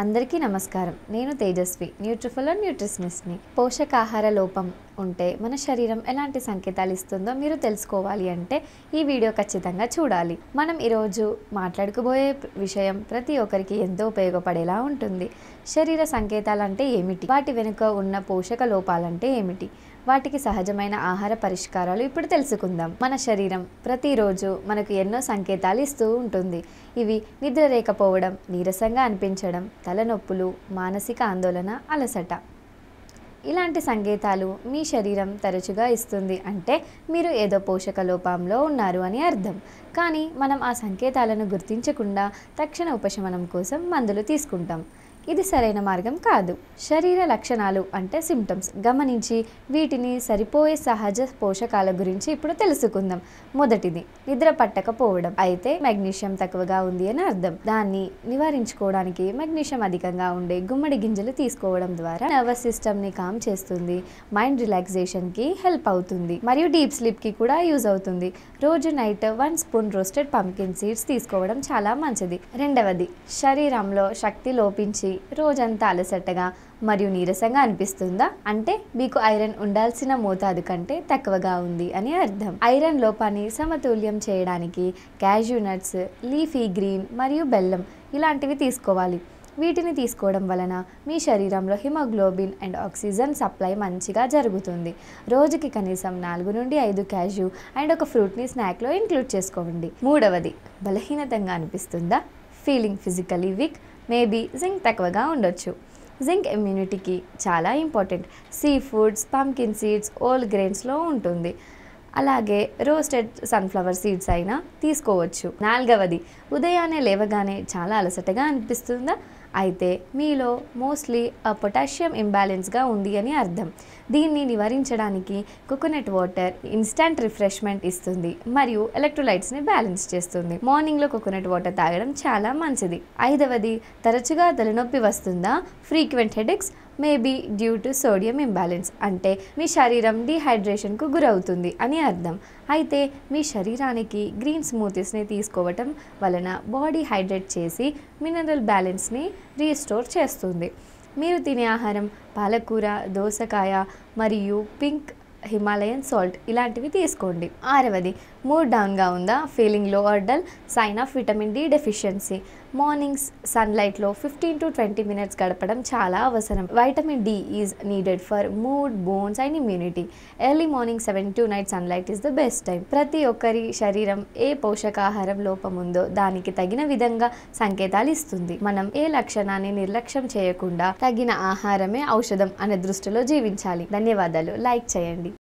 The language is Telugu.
అందరికీ నమస్కారం. నేను తేజస్వి, న్యూట్రిఫుల్ అండ్ న్యూట్రిషనిస్ట్ని. పోషకాహార లోపం ఉంటే మన శరీరం ఎలాంటి సంకేతాలు ఇస్తుందో మీరు తెలుసుకోవాలి అంటే ఈ వీడియో ఖచ్చితంగా చూడాలి. మనం ఈరోజు మాట్లాడుకోబోయే విషయం ప్రతి ఒక్కరికి ఎంతో ఉపయోగపడేలా ఉంటుంది. శరీర సంకేతాలు అంటే ఏమిటి, వాటి వెనుక ఉన్న పోషక లోపాలంటే ఏమిటి, వాటికి సహజమైన ఆహార పరిష్కారాలు ఇప్పుడు తెలుసుకుందాం. మన శరీరం ప్రతిరోజు మనకు ఎన్నో సంకేతాలు ఇస్తూ ఉంటుంది. ఇవి నిద్ర లేకపోవడం, నీరసంగా అనిపించడం, తలనొప్పులు, మానసిక ఆందోళన, అలసట. ఇలాంటి సంకేతాలు మీ శరీరం తరచుగా ఇస్తుంది అంటే మీరు ఏదో పోషక లోపంలో ఉన్నారు అని అర్థం. కానీ మనం ఆ సంకేతాలను గుర్తించకుండా తక్షణ ఉపశమనం కోసం మందులు తీసుకుంటాం. ఇది సరైన మార్గం కాదు. శరీర లక్షణాలు అంటే సిమ్టమ్స్ గమనించి వీటిని సరిపోయే సహజ పోషకాల గురించి ఇప్పుడు తెలుసుకుందాం. మొదటిది నిద్ర పట్టకపోవడం. అయితే మెగ్నీషియం తక్కువగా ఉంది అని అర్థం. దాన్ని నివారించుకోవడానికి మెగ్నీషియం అధికంగా ఉండే గుమ్మడి గింజలు తీసుకోవడం ద్వారా నర్వస్ సిస్టమ్ని కామ్ చేస్తుంది, మైండ్ రిలాక్సేషన్కి హెల్ప్ అవుతుంది మరియు డీప్ స్లీప్కి కూడా యూజ్ అవుతుంది. రోజు night 1 spoon roasted pumpkin seeds తీసుకోవడం చాలా మంచిది. రెండవది శరీరంలో శక్తి లోపించి రోజంతా అలసటగా మరియు నీరసంగా అనిపిస్తుందా అంటే మీకు ఐరన్ ఉండాల్సిన మోతాదు కంటే తక్కువగా ఉంది అని అర్థం. ఐరన్ లోపాన్ని సమతుల్యం చేయడానికి క్యాష్యూ నట్స్, లీఫీ గ్రీన్ మరియు బెల్లం ఇలాంటివి తీసుకోవాలి. వీటిని తీసుకోవడం వలన మీ శరీరంలో హిమోగ్లోబిన్ అండ్ ఆక్సిజన్ సప్లై మంచిగా జరుగుతుంది. రోజుకి కనీసం 4 నుండి 5 క్యాష్యూ అండ్ ఒక ఫ్రూట్ని స్నాక్లో ఇంక్లూడ్ చేసుకోండి. మూడవది బలహీనతంగా అనిపిస్తుందా, feeling physically weak, maybe zinc తక్కువగా ఉండొచ్చు. జింక్ ఇమ్యూనిటీకి చాలా important. Sea foods, pumpkin seeds, whole గ్రెయిన్స్లో ఉంటుంది. అలాగే రోస్టెడ్ సన్ఫ్లవర్ సీడ్స్ అయినా తీసుకోవచ్చు. నాలుగవది ఉదయాన్నే లేవగానే చాలా అలసటగా అనిపిస్తుందా అయితే మీలో మోస్ట్లీ పొటాషియం ఇంబ్యాలెన్స్గా ఉంది అని అర్థం. దీన్ని నివారించడానికి కోకోనట్ వాటర్ ఇన్స్టంట్ రిఫ్రెష్మెంట్ ఇస్తుంది మరియు ఎలక్ట్రోలైట్స్ని బ్యాలెన్స్ చేస్తుంది. మార్నింగ్లో కోకోనట్ వాటర్ తాగడం చాలా మంచిది. ఐదవది తరచుగా తలనొప్పి వస్తుందా, frequent headaches, maybe due to sodium imbalance అంటే మీ శరీరం డీహైడ్రేషన్కు గురవుతుంది అని అర్థం. అయితే మీ శరీరానికి గ్రీన్ స్మూతీస్ని తీసుకోవటం వలన బాడీ హైడ్రేట్ చేసి మినరల్ బ్యాలెన్స్ని రీస్టోర్ చేస్తుంది. మీరు తినే ఆహారం పాలకూర, దోసకాయ మరియు పింక్ హిమాలయన్ సాల్ట్ ఇలాంటివి తీసుకోండి. ఆరవది మూడ్ డౌన్గా ఉందా, feeling low or dull, sign of vitamin D deficiency. Mornings సన్లైట్లో 15 to 20 minutes గడపడం చాలా అవసరం. Vitamin D is needed for mood, bones and immunity. Early morning 7 to 9 sunlight is the best time. ప్రతి ఒక్కరి శరీరం ఏ పోషకాహారం లోపం ఉందో దానికి తగిన విధంగా సంకేతాలు ఇస్తుంది. మనం ఏ లక్షణాన్ని నిర్లక్ష్యం చేయకుండా తగిన ఆహారమే ఔషధం అనే దృష్టిలో జీవించాలి. ధన్యవాదాలు. లైక్ చేయండి.